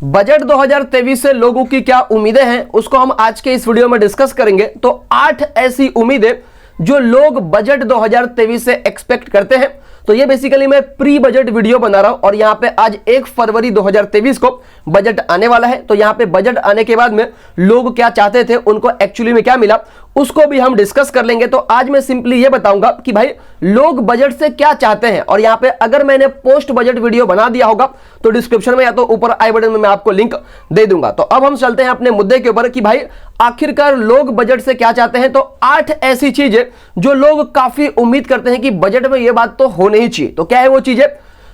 Budget 2023 से लोगों की क्या उम्मीदें हैं उसको हम आज के इस वीडियो में डिस्कस करेंगे। तो 8 ऐसी उम्मीदें जो लोग बजट 2023 से एक्सपेक्ट करते हैं। तो ये बेसिकली मैं प्री बजट वीडियो बना रहा हूं और यहां पे आज 1 फरवरी 2023 को बजट आने वाला है। तो यहां पे बजट आने के बाद में लोग क्या चाहते थे, उनको एक्चुअली में क्या मिला, उसको भी हम डिस्कस कर लेंगे। तो आज मैं सिंपली ये बताऊंगा कि भाई लोग बजट से क्या चाहते हैं। और यहां पे अगर मैंने पोस्ट बजट वीडियो बना दिया होगा तो डिस्क्रिप्शन में या तो ऊपर आई बटन में मैं आपको लिंक दे दूंगा। तो अब हम चलते हैं अपने मुद्दे के ऊपर कि भाई आखिरकार लोग बजट से क्या चाहते हैं। तो 8 ऐसी चीजें जो लोग काफी उम्मीद करते हैं कि बजट में ये बात तो होनी ही चाहिए। तो क्या है वो चीजें?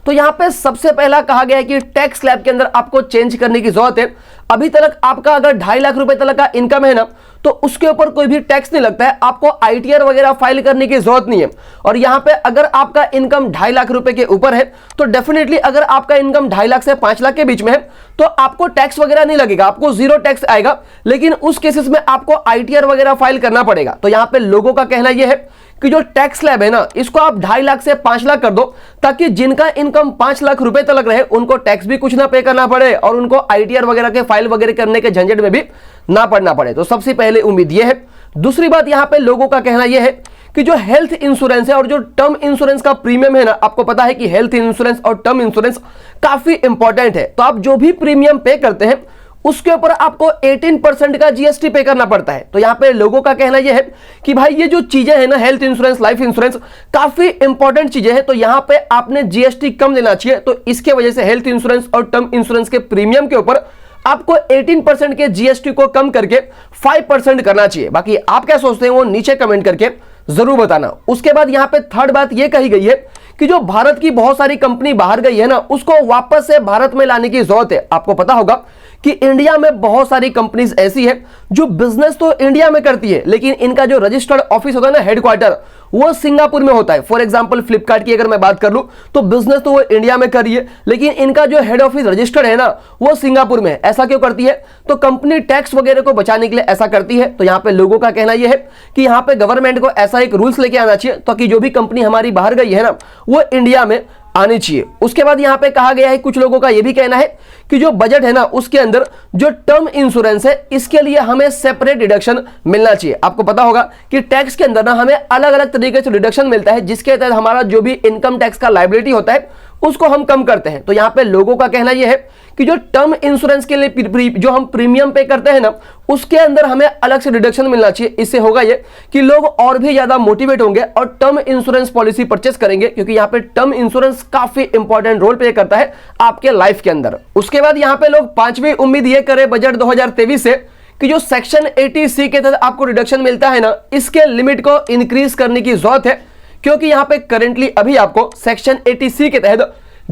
तो यहां पे सबसे पहला कहा गया है कि टैक्स स्लैब के अंदर आपको चेंज करने की जरूरत है। अभी तक आपका अगर 2.5 लाख रुपए तक का इनकम है ना, तो उसके ऊपर कोई भी टैक्स नहीं लगता है। आपको आईटीआर वगैरह फाइल करने की जरूरत नहीं है। और यहां पे अगर आपका इनकम 2.5 लाख रुपए के ऊपर है तो डेफिनेटली अगर आपका इनकम 2.5 लाख से 5 लाख के बीच में है तो आपको टैक्स वगैरह नहीं लगेगा, आपको जीरो टैक्स आएगा। लेकिन उस केसेस में आपको आईटीआर वगैरह फाइल करना पड़ेगा। तो यहां पे लोगों का कहना यह है कि जो टैक्स स्लैब है ना, इसको आप 2.5 लाख से 5 लाख कर दो, ताकि जिनका इनकम 5 लाख रुपए तक रहे उनको टैक्स भी कुछ ना पे करना पड़े और उनको आईटीआर वगैरह के फाइल वगैरह करने के झंझट में भी ना पड़ना पड़े। तो सबसे पहले उम्मीद यह है। दूसरी बात यहां पे लोगों का कहना यह है कि जो हेल्थ इंश्योरेंस है और जो टर्म इंश्योरेंस का प्रीमियम है ना, आपको पता है कि हेल्थ इंश्योरेंस और टर्म इंश्योरेंस काफी इंपॉर्टेंट है। तो आप जो भी प्रीमियम पे करते हैं उसके ऊपर आपको 18% का जीएसटी पे करना पड़ता है। तो यहां पे लोगों का कहना यह है कि भाई ये जो चीजें हैं ना, हेल्थ इंश्योरेंस, लाइफ इंश्योरेंस, काफी इंपॉर्टेंट चीजें हैं। तो यहां पे आपने जीएसटी कम देना चाहिए। तो इसके वजह से हेल्थ इंश्योरेंस और टर्म इंश्योरेंस के प्रीमियम के ऊपर आपको 18% के जीएसटी को कम करके 5% करना चाहिए। बाकी आप क्या सोचते हैं वो नीचे कमेंट करके जरूर बताना। उसके बाद यहां पे थर्ड बात यह कही गई है कि जो भारत की बहुत सारी कंपनी बाहर गई है ना, उसको वापस से भारत में लाने की जरूरत है। आपको पता होगा कि इंडिया में बहुत सारी कंपनीज ऐसी है जो बिजनेस तो इंडिया में करती है, लेकिन इनका जो रजिस्टर्ड ऑफिस होता है ना, हेडक्वार्टर, वो सिंगापुर में होता है। फॉर एग्जांपल फ्लिपकार्ट की अगर मैं बात कर लूं तो बिजनेस तो वो इंडिया में कर रही है, लेकिन इनका जो हेड ऑफिस रजिस्टर्ड है ना, वो सिंगापुर में है। ऐसा क्यों करती है? तो कंपनी टैक्स वगैरह को बचाने के लिए ऐसा करती है। तो यहां पे लोगों का कहना यह है कि यहां पे गवर्नमेंट को ऐसा एक रूल्स लेके आना चाहिए ताकि जो भी कंपनी हमारी बाहर गई है ना, वो इंडिया में आनी चाहिए। उसके बाद यहां पे कहा गया है, कुछ लोगों का यह भी कहना है कि जो बजट है ना, उसके अंदर जो टर्म इंश्योरेंस है इसके लिए हमें सेपरेट डिडक्शन मिलना चाहिए। आपको पता होगा कि टैक्स के अंदर ना हमें अलग अलग तरीके से डिडक्शन मिलता है, जिसके तहत हमारा जो भी इनकम टैक्स का लायबिलिटी होता है उसको हम कम करते हैं। तो यहां पे लोगों का कहना यह है कि जो टर्म इंश्योरेंस के लिए जो हम प्रीमियम पे करते हैं ना, उसके अंदर हमें अलग से डिडक्शन मिलना चाहिए। इससे होगा ये कि लोग और भी ज्यादा मोटिवेट होंगे और टर्म इंश्योरेंस पॉलिसी परचेस करेंगे, क्योंकि यहां पे टर्म इंश्योरेंस काफी इंपॉर्टेंट रोल प्ले करता है आपके लाइफ के अंदर। उसके बाद यहां पे लोग पांचवी उम्मीद ये करे बजट 2023 से कि जो सेक्शन 80C के तहत आपको डिडक्शन मिलता है ना, इसके लिमिट को इंक्रीज करने की जरूरत है। क्योंकि यहां पे करेंटली अभी आपको सेक्शन 80C के तहत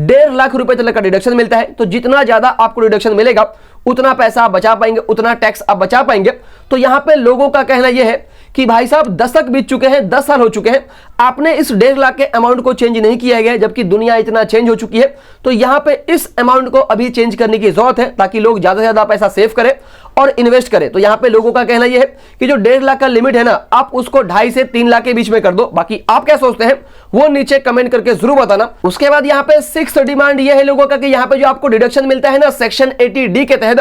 1.5 लाख रुपए तक का डिडक्शन मिलता है। तो जितना ज्यादा आपको डिडक्शन मिलेगा उतना पैसा आप बचा पाएंगे, उतना टैक्स आप बचा पाएंगे। तो यहां पे लोगों का कहना यह है कि भाई साहब दशक बीत चुके हैं, 10 साल हो चुके हैं, आपने इस 1.5 लाख के अमाउंट को चेंज नहीं किया गया, जबकि दुनिया इतना चेंज हो चुकी है। तो यहां पे इस अमाउंट को अभी चेंज करने की जरूरत है ताकि लोग ज्यादा से ज्यादा पैसा सेव करें और इन्वेस्ट करें। तो यहां पे लोगों का कहना यह है कि जो 1.5 लाख का लिमिट है ना, आप उसको 2.5 से 3 लाख के बीच में कर दो। बाकी आप क्या सोचते हैं वो नीचे कमेंट करके जरूर बताना। उसके बाद यहां पे 6th डिमांड यह है लोगों का कि यहां पे जो आपको डिडक्शन मिलता है ना सेक्शन 80D के तहत,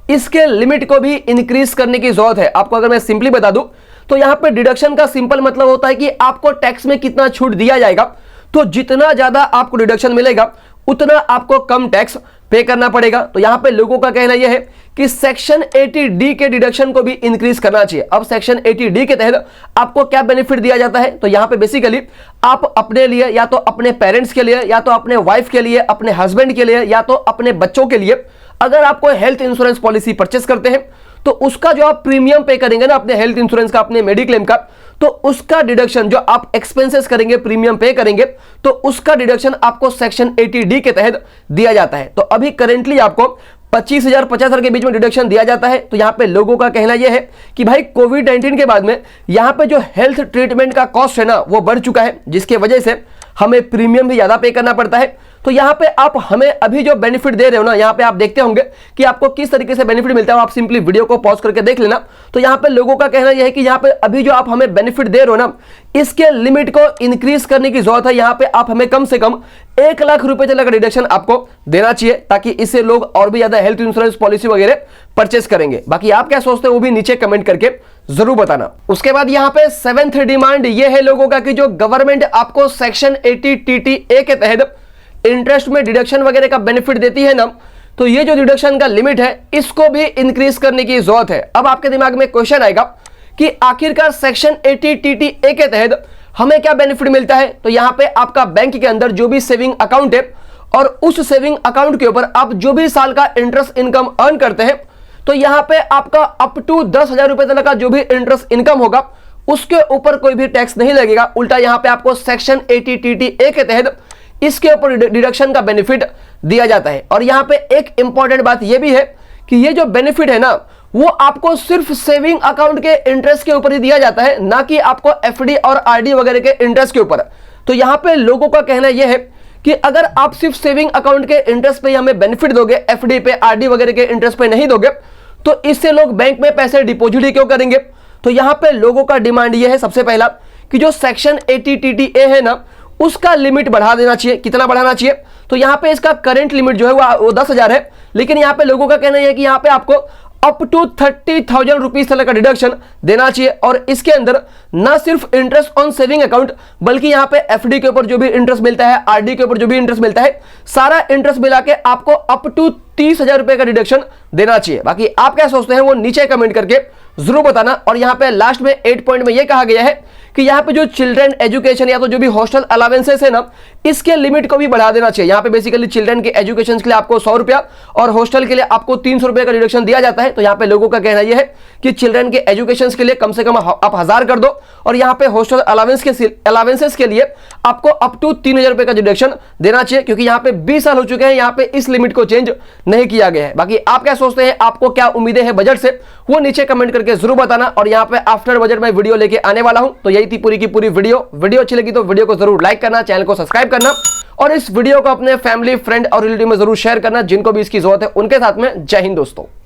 इसके लिमिट को भी इंक्रीज करने की जरूरत है। आपको अगर मैं सिंपली बता दूं तो यहां पे डिडक्शन का सिंपल मतलब होता है कि आपको टैक्स में कितना छूट दिया जाएगा। तो जितना ज्यादा आपको डिडक्शन मिलेगा उतना आपको कम टैक्स पे करना पड़ेगा। तो यहां पे लोगों का कहना यह है कि सेक्शन 80D के डिडक्शन को भी इंक्रीज करना चाहिए। अब सेक्शन 80D के तहत आपको क्या बेनिफिट दिया जाता है? तो यहां पे बेसिकली आप अपने लिए या तो अपने पेरेंट्स के लिए या तो अपने वाइफ के लिए, अपने हस्बैंड के लिए या तो अपने बच्चों के लिए अगर आप कोई हेल्थ इंश्योरेंस पॉलिसी परचेस करते हैं तो उसका जो आप प्रीमियम पे करेंगे ना, अपने हेल्थ इंश्योरेंस का, अपने मेडिक्लेम का, तो उसका डिडक्शन जो आप एक्सपेंसेस करेंगे, प्रीमियम पे करेंगे, तो उसका डिडक्शन आपको सेक्शन 80D के तहत दिया जाता है। तो अभी करेंटली आपको 25,000 50,000 के बीच में डिडक्शन दिया जाता है। तो यहां पे लोगों का कहना यह है कि भाई कोविड-19 के बाद में यहां पे जो हेल्थ ट्रीटमेंट का कॉस्ट है ना, वो बढ़ चुका है, जिसके वजह से हमें प्रीमियम भी ज्यादा पे करना पड़ता है। तो यहां पे आप हमें अभी जो बेनिफिट दे रहे हो ना, यहां पे आप देखते होंगे कि आपको किस तरीके से बेनिफिट मिलता है, आप सिंपली वीडियो को पॉज करके देख लेना। तो यहां पे लोगों का कहना यह है कि यहां पे अभी जो आप हमें बेनिफिट दे रहे हो ना, इसके लिमिट को इंक्रीज करने की जरूरत है। यहां पे आप हमें कम से कम 1 लाख रुपए तक का डिडक्शन आपको देना चाहिए, ताकि इससे लोग और भी ज्यादा हेल्थ इंश्योरेंस पॉलिसी वगैरह परचेस करेंगे। बाकी आप क्या सोचते हो वो भी नीचे कमेंट करके जरूर बताना। उसके बाद यहां पे 7th डिमांड ये है लोगों का कि जो गवर्नमेंट आपको सेक्शन 80 TTA के तहत इंटरेस्ट में डिडक्शन वगैरह का बेनिफिट देती है ना, तो ये जो डिडक्शन का लिमिट है इसको भी इंक्रीज करने की जरूरत है। अब आपके दिमाग में क्वेश्चन आएगा कि आखिरकार सेक्शन 80 TTA के तहत हमें क्या बेनिफिट मिलता है। तो यहां पे आपका बैंक के अंदर जो भी सेविंग अकाउंट है और उस सेविंग अकाउंट के ऊपर आप जो भी साल का इंटरेस्ट इनकम अर्न करते हैं, तो यहां पे आपका अप टू 10,000 रुपए तक का जो भी इंटरेस्ट इनकम होगा उसके ऊपर कोई भी टैक्स नहीं लगेगा। उल्टा यहां पे आपको सेक्शन 80 TTA के तहत इसके ऊपर डिडक्शन का बेनिफिट दिया जाता है। और यहां पे एक इंपॉर्टेंट बात यह भी है कि ये जो बेनिफिट है ना, वो आपको सिर्फ सेविंग अकाउंट के इंटरेस्ट के ऊपर ही दिया जाता है, ना कि आपको एफडी और आरडी वगैरह के इंटरेस्ट के ऊपर। तो यहां पे लोगों का कहना यह है कि अगर आप सिर्फ सेविंग अकाउंट के इंटरेस्ट पे हमें बेनिफिट दोगे, एफडी पे आरडी वगैरह के इंटरेस्ट पे नहीं दोगे, तो इससे लोग बैंक में पैसे डिपॉजिट ही क्यों करेंगे। तो यहां पे लोगों का डिमांड यह है सबसे पहला कि जो सेक्शन 80 TTA है ना, उसका लिमिट बढ़ा देना चाहिए। कितना बढ़ाना चाहिए, तो यहां पे इसका करंट लिमिट जो है वो 10,000 है, लेकिन यहां पे लोगों का कहना है कि यहां पे आपको अप टू 30,000 रुपीज तक का डिडक्शन देना चाहिए। और इसके अंदर ना सिर्फ इंटरेस्ट ऑन सेविंग अकाउंट, बल्कि यहां पे एफडी के ऊपर जो भी इंटरेस्ट मिलता है, आरडी के ऊपर जो भी इंटरेस्ट मिलता है, सारा इंटरेस्ट मिला के आपको अप टू 30,000 रुपए का डिडक्शन देना चाहिए। बाकी आप क्या सोचते हैं वो नीचे कमेंट करके जरूर बताना। और यहां पे लास्ट में 8 पॉइंट में यह कहा गया है कि यहां पे जो चिल्ड्रन एजुकेशन या तो जो भी हॉस्टल अलावेंसेस है ना, इसके लिमिट को भी बढ़ा देना चाहिए। यहां पे बेसिकली चिल्ड्रन के एजुकेशन के लिए आपको 100 रुपया और हॉस्टल के लिए आपको 300 रुपए का डिडक्शन दिया जाता है। तो यहां पे लोगों का कहना यह है कि चिल्ड्रन के एजुकेशन के लिए कम से कम आप 1000 कर दो, और यहां पे हॉस्टल अलावेंसेस के लिए आपको अप टू 3,000 रुपए का डिडक्शन देना चाहिए, क्योंकि यहां पे 20 साल हो चुके हैं, यहां पे इस लिमिट को चेंज नहीं किया गया है। बाकी आप क्या सोचते हैं, आपको क्या उम्मीदें हैं बजट से, वो नीचे कमेंट करके जरूर बताना। और यहां पे आफ्टर बजट में वीडियो लेके आने वाला हूं। तो यही थी पूरी की पूरी वीडियो अच्छी लगी तो वीडियो को जरूर लाइक करना, चैनल को सब्सक्राइब करना, और इस वीडियो को अपने फैमिली, फ्रेंड और रिलेटिव में जरूर शेयर करना जिनको भी इसकी जरूरत है उनके साथ में। जय हिंद दोस्तों।